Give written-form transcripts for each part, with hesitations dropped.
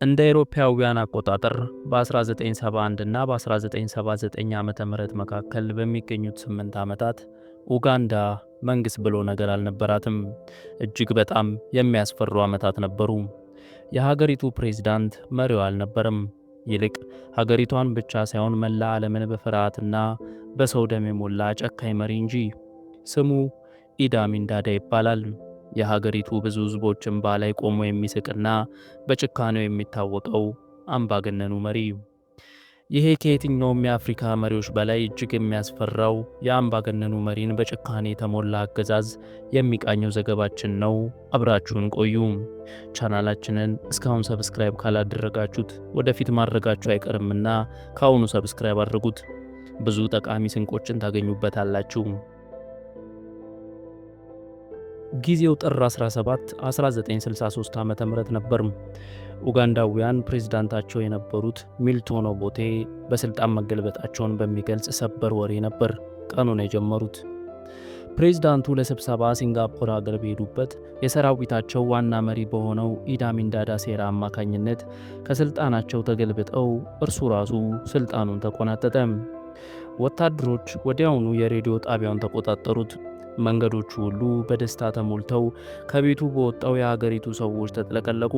እንደ አውሮፓውያን አቆጣጠር በ1971 እና በ1979 ዓመተ ምህረት መካከል በሚገኙት 8 ዓመታት ኡጋንዳ መንግሥት ብሎ ነገር አልነበራትም። እጅግ በጣም የሚያስፈሩ ዓመታት ነበሩ። የሀገሪቱ ፕሬዝዳንት መሪው አልነበረም። ይልቅ ሀገሪቷን ብቻ ሳይሆን መላ ዓለምን በፍርሃትና በሰው ደም የሞላ ጨካኝ መሪ እንጂ። ስሙ ኢዲ አሚን ዳዳ ይባላል። የሀገሪቱ ብዙ ሕዝቦች እንባ ላይ ቆሞ የሚስቅና በጭካኔው የሚታወቀው አምባገነኑ መሪ። ይሄ ከየትኛውም የአፍሪካ መሪዎች በላይ እጅግ የሚያስፈራው የአምባገነኑ መሪን በጭካኔ የተሞላ አገዛዝ የሚቃኘው ዘገባችን ነው። አብራችሁን ቆዩ። ቻናላችንን እስካሁን ሰብስክራይብ ካላደረጋችሁት ወደፊት ማድረጋችሁ አይቀርምና ከአሁኑ ሰብስክራይብ አድርጉት። ብዙ ጠቃሚ ስንቆችን ታገኙበታላችሁ። ጊዜው ጥር 17 1963 ዓ.ም ነበር። ኡጋንዳውያን ፕሬዝዳንታቸው የነበሩት ሚልቶን ኦቦቴ በስልጣን መገልበጣቸውን በሚገልጽ ሰበር ወሬ ነበር ቀኑን የጀመሩት። ፕሬዝዳንቱ ለስብሰባ ሲንጋፖር ሀገር በሄዱበት የሰራዊታቸው ዋና መሪ በሆነው ኢዲ አሚን ዳዳ ሴራ አማካኝነት ከስልጣናቸው ተገልብጠው እርሱ ራሱ ስልጣኑን ተቆናጠጠ። ወታደሮች ወዲያውኑ የሬዲዮ ጣቢያውን ተቆጣጠሩት። መንገዶቹ ሁሉ በደስታ ተሞልተው ከቤቱ በወጣው የሀገሪቱ ሰዎች ተጥለቀለቁ።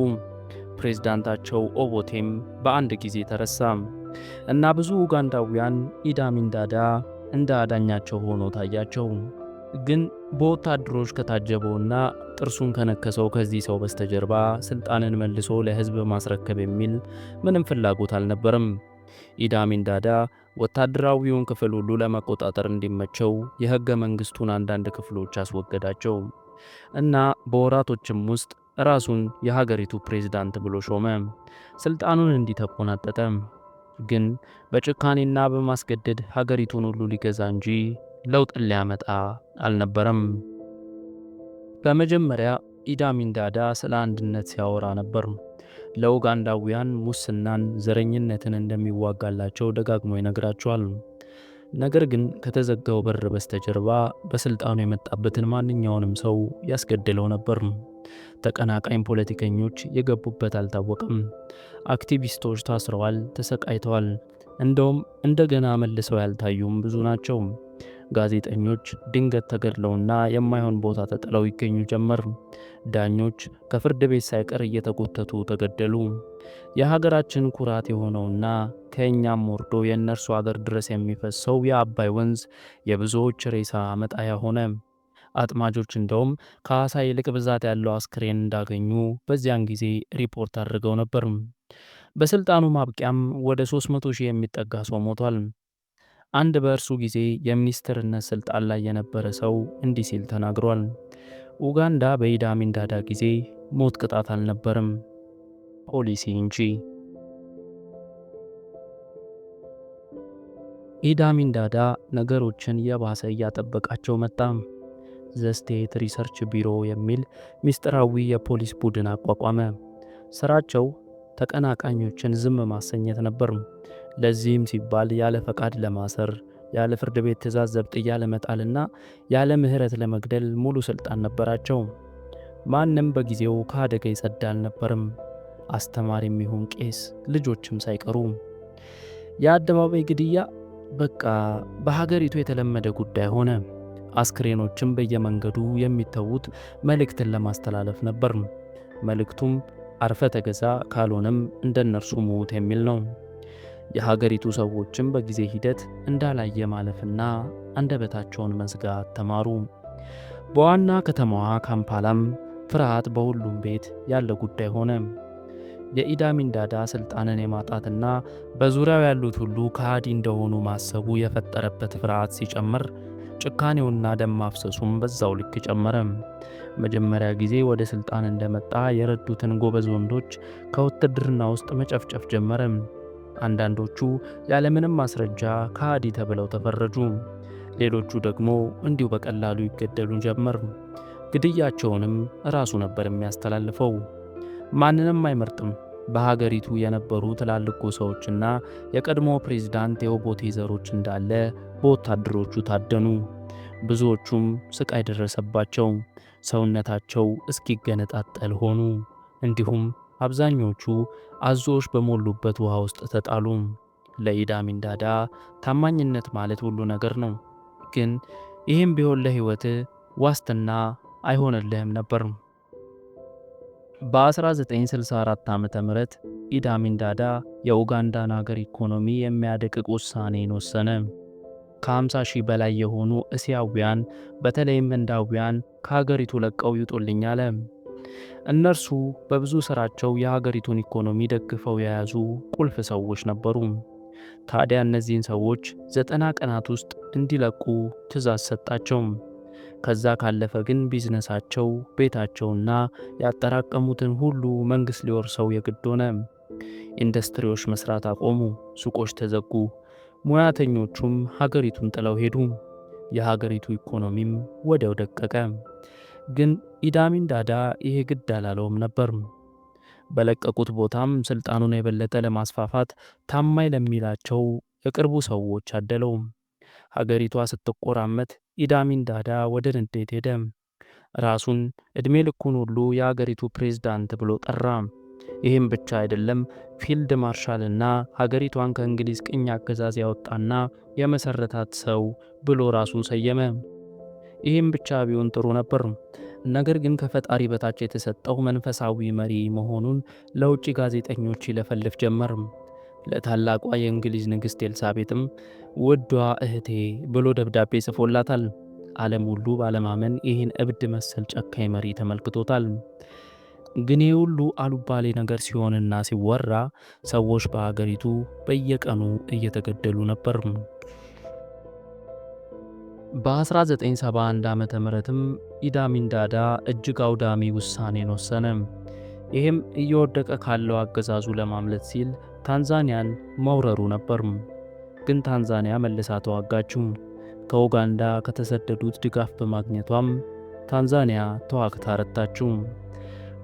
ፕሬዝዳንታቸው ኦቦቴም በአንድ ጊዜ ተረሳ እና ብዙ ኡጋንዳውያን ኢዲ አሚን ዳዳ እንደ አዳኛቸው ሆኖ ታያቸው። ግን በወታደሮች ከታጀበውና ጥርሱን ከነከሰው ከዚህ ሰው በስተጀርባ ስልጣንን መልሶ ለሕዝብ ማስረከብ የሚል ምንም ፍላጎት አልነበረም። ኢዲ አሚን ዳዳ ወታደራዊውን ክፍል ሁሉ ለመቆጣጠር እንዲመቸው የሕገ መንግሥቱን አንዳንድ ክፍሎች አስወገዳቸው እና በወራቶችም ውስጥ ራሱን የሀገሪቱ ፕሬዝዳንት ብሎ ሾመ። ስልጣኑን እንዲተቆናጠጠ ግን በጭካኔና በማስገደድ ሀገሪቱን ሁሉ ሊገዛ እንጂ ለውጥን ሊያመጣ አልነበረም። በመጀመሪያ ኢዲ አሚን ዳዳ ስለ አንድነት ሲያወራ ነበር። ለኡጋንዳውያን ሙስናን፣ ዘረኝነትን እንደሚዋጋላቸው ደጋግሞ ይነግራቸዋል። ነገር ግን ከተዘጋው በር በስተጀርባ በስልጣኑ የመጣበትን ማንኛውንም ሰው ያስገድለው ነበር። ተቀናቃኝ ፖለቲከኞች የገቡበት አልታወቀም። አክቲቪስቶች ታስረዋል፣ ተሰቃይተዋል። እንደውም እንደገና መልሰው ያልታዩም ብዙ ናቸው። ጋዜጠኞች ድንገት ተገድለውና የማይሆን ቦታ ተጥለው ይገኙ ጀመር። ዳኞች ከፍርድ ቤት ሳይቀር እየተጎተቱ ተገደሉ። የሀገራችን ኩራት የሆነውና ከእኛም ወርዶ የእነርሱ አገር ድረስ የሚፈሰው የአባይ ወንዝ የብዙዎች ሬሳ መጣያ ሆነ። አጥማጆች እንደውም ከአሳ ይልቅ ብዛት ያለው አስክሬን እንዳገኙ በዚያን ጊዜ ሪፖርት አድርገው ነበር። በስልጣኑ ማብቂያም ወደ 300,000 የሚጠጋ ሰው ሞቷል። አንድ በእርሱ ጊዜ የሚኒስትርነት ስልጣን ላይ የነበረ ሰው እንዲህ ሲል ተናግሯል። ኡጋንዳ በኢዲ አሚን ዳዳ ጊዜ ሞት ቅጣት አልነበረም፣ ፖሊሲ እንጂ። ኢዲ አሚን ዳዳ ነገሮችን የባሰ እያጠበቃቸው መጣ። ዘ ስቴት ሪሰርች ቢሮ የሚል ምስጢራዊ የፖሊስ ቡድን አቋቋመ። ስራቸው ተቀናቃኞችን ዝም ማሰኘት ነበር። ለዚህም ሲባል ያለ ፈቃድ ለማሰር፣ ያለ ፍርድ ቤት ትዕዛዝ ዘብጥያ ለመጣልና ያለ ምህረት ለመግደል ሙሉ ስልጣን ነበራቸው። ማንም በጊዜው ከአደጋ ይጸዳ አልነበርም። አስተማሪም ይሁን ቄስ፣ ልጆችም ሳይቀሩ። የአደባባይ ግድያ በቃ በሀገሪቱ የተለመደ ጉዳይ ሆነ። አስክሬኖችም በየመንገዱ የሚተዉት መልእክትን ለማስተላለፍ ነበር። መልእክቱም አርፈ ተገዛ፣ ካልሆነም እንደነርሱ ሙት የሚል ነው። የሀገሪቱ ሰዎችም በጊዜ ሂደት እንዳላየ ማለፍና አንደበታቸውን መዝጋት ተማሩ። በዋና ከተማዋ ካምፓላም ፍርሃት በሁሉም ቤት ያለ ጉዳይ ሆነ። የኢዲ አሚን ዳዳ ስልጣንን የማጣትና በዙሪያው ያሉት ሁሉ ከሃዲ እንደሆኑ ማሰቡ የፈጠረበት ፍርሃት ሲጨምር ጭካኔውና ደም ማፍሰሱም በዛው ልክ ጨመረ። መጀመሪያ ጊዜ ወደ ስልጣን እንደመጣ የረዱትን ጎበዝ ወንዶች ከውትድርና ውስጥ መጨፍጨፍ ጀመረ። አንዳንዶቹ ያለምንም ማስረጃ ከሃዲ ተብለው ተፈረጁ። ሌሎቹ ደግሞ እንዲሁ በቀላሉ ይገደሉ ጀመር። ግድያቸውንም ራሱ ነበር የሚያስተላልፈው። ማንንም አይመርጥም። በሀገሪቱ የነበሩ ትላልቅ ጎሳዎችና የቀድሞ ፕሬዝዳንት የኦቦቴ ዘሮች እንዳለ በወታደሮቹ ታደኑ። ብዙዎቹም ስቃይ ደረሰባቸው። ሰውነታቸው እስኪገነጣጠል ሆኑ። እንዲሁም አብዛኞቹ አዞዎች በሞሉበት ውሃ ውስጥ ተጣሉ። ለኢዲ አሚን ዳዳ ታማኝነት ማለት ሁሉ ነገር ነው፣ ግን ይህም ቢሆን ለሕይወትህ ዋስትና አይሆንልህም ነበር። በ1964 ዓ.ም ኢዲ አሚን ዳዳ የኡጋንዳን አገር ኢኮኖሚ የሚያደቅቅ ውሳኔን ወሰነ። ከ50 ሺህ በላይ የሆኑ እስያውያን በተለይም ህንዳውያን ከሀገሪቱ ለቀው ይውጡልኝ አለ። እነርሱ በብዙ ሥራቸው የሀገሪቱን ኢኮኖሚ ደግፈው የያዙ ቁልፍ ሰዎች ነበሩ። ታዲያ እነዚህን ሰዎች 90 ቀናት ውስጥ እንዲለቁ ትዕዛዝ ሰጣቸው። ከዛ ካለፈ ግን ቢዝነሳቸው፣ ቤታቸውና ያጠራቀሙትን ሁሉ መንግሥት ሊወርሰው የግድ ሆነ። ኢንዱስትሪዎች መስራት አቆሙ፣ ሱቆች ተዘጉ፣ ሙያተኞቹም ሀገሪቱን ጥለው ሄዱ። የሀገሪቱ ኢኮኖሚም ወዲያው ደቀቀ። ግን ኢዲ አሚን ዳዳ ይሄ ግድ አላለውም ነበር። በለቀቁት ቦታም ስልጣኑን የበለጠ ለማስፋፋት ታማኝ ለሚላቸው የቅርቡ ሰዎች አደለው። ሀገሪቷ ስትቆራመት ኢዲ አሚን ዳዳ ወደ ንዴት ሄደ። ራሱን ዕድሜ ልኩን ሁሉ የሀገሪቱ ፕሬዝዳንት ብሎ ጠራ። ይህም ብቻ አይደለም፣ ፊልድ ማርሻልና ሀገሪቷን ከእንግሊዝ ቅኝ አገዛዝ ያወጣና የመሰረታት ሰው ብሎ ራሱን ሰየመ። ይህም ብቻ ቢሆን ጥሩ ነበር። ነገር ግን ከፈጣሪ በታች የተሰጠው መንፈሳዊ መሪ መሆኑን ለውጭ ጋዜጠኞች ይለፈልፍ ጀመር። ለታላቋ የእንግሊዝ ንግሥት ኤልሳቤጥም ውዷ እህቴ ብሎ ደብዳቤ ጽፎላታል። ዓለም ሁሉ ባለማመን ይህን እብድ መሰል ጨካኝ መሪ ተመልክቶታል። ግን ይህ ሁሉ አሉባሌ ነገር ሲሆንና ሲወራ ሰዎች በሀገሪቱ በየቀኑ እየተገደሉ ነበር። በ1971 ዓመተ ምህረትም ኢዲ አሚን ዳዳ እጅግ አውዳሚ ውሳኔን ወሰነ። ይህም እየወደቀ ካለው አገዛዙ ለማምለጥ ሲል ታንዛኒያን መውረሩ ነበር። ግን ታንዛኒያ መልሳ ተዋጋችው። ከኡጋንዳ ከተሰደዱት ድጋፍ በማግኘቷም ታንዛኒያ ተዋግታ ረታችው።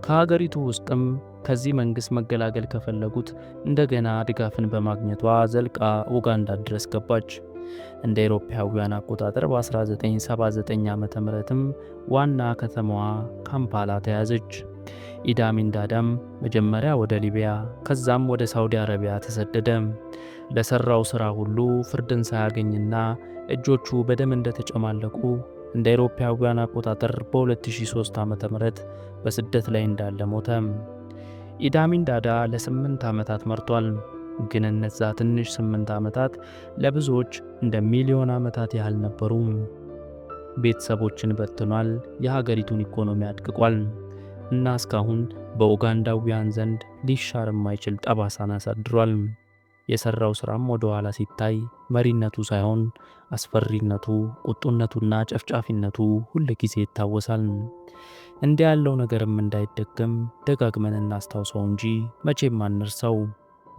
ከሀገሪቱ ውስጥም ከዚህ መንግሥት መገላገል ከፈለጉት እንደገና ድጋፍን በማግኘቷ ዘልቃ ኡጋንዳ ድረስ ገባች። እንደ አውሮፓውያን አቆጣጠር በ1979 ዓመተ ምህረትም ዋና ከተማዋ ካምፓላ ተያዘች። ኢዲ አሚን ዳዳም መጀመሪያ ወደ ሊቢያ ከዛም ወደ ሳውዲ አረቢያ ተሰደደ። ለሰራው ሥራ ሁሉ ፍርድን ሳያገኝና እጆቹ በደም እንደተጨማለቁ እንደ አውሮፓውያን አቆጣጠር በ2003 ዓመተ ምህረት በስደት ላይ እንዳለ ሞተ። ኢዲ አሚን ዳዳ ለ8 ዓመታት መርቷል። ግን እነዛ ትንሽ 8 ዓመታት ለብዙዎች እንደ ሚሊዮን ዓመታት ያህል ነበሩ። ቤተሰቦችን በትኗል፣ የሀገሪቱን ኢኮኖሚ አድቅቋል እና እስካሁን በኡጋንዳውያን ዘንድ ሊሻር የማይችል ጠባሳን አሳድሯል። የሰራው ሥራም ወደ ኋላ ሲታይ መሪነቱ ሳይሆን አስፈሪነቱ፣ ቁጡነቱና ጨፍጫፊነቱ ሁል ጊዜ ይታወሳል። እንዲህ ያለው ነገርም እንዳይደገም ደጋግመን እናስታውሰው እንጂ መቼም አንርሳው።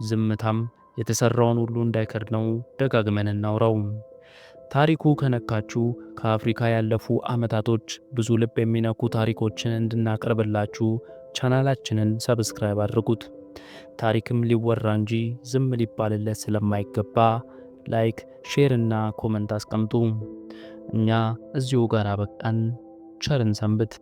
ዝምታም የተሰራውን ሁሉ እንዳይከድነው ደጋግመን እናውራው። ታሪኩ ከነካችሁ ከአፍሪካ ያለፉ ዓመታቶች ብዙ ልብ የሚነኩ ታሪኮችን እንድናቀርብላችሁ ቻናላችንን ሰብስክራይብ አድርጉት። ታሪክም ሊወራ እንጂ ዝም ሊባልለት ስለማይገባ ላይክ፣ ሼር እና ኮመንት አስቀምጡ። እኛ እዚሁ ጋር አበቃን። ቸርን ሰንብት።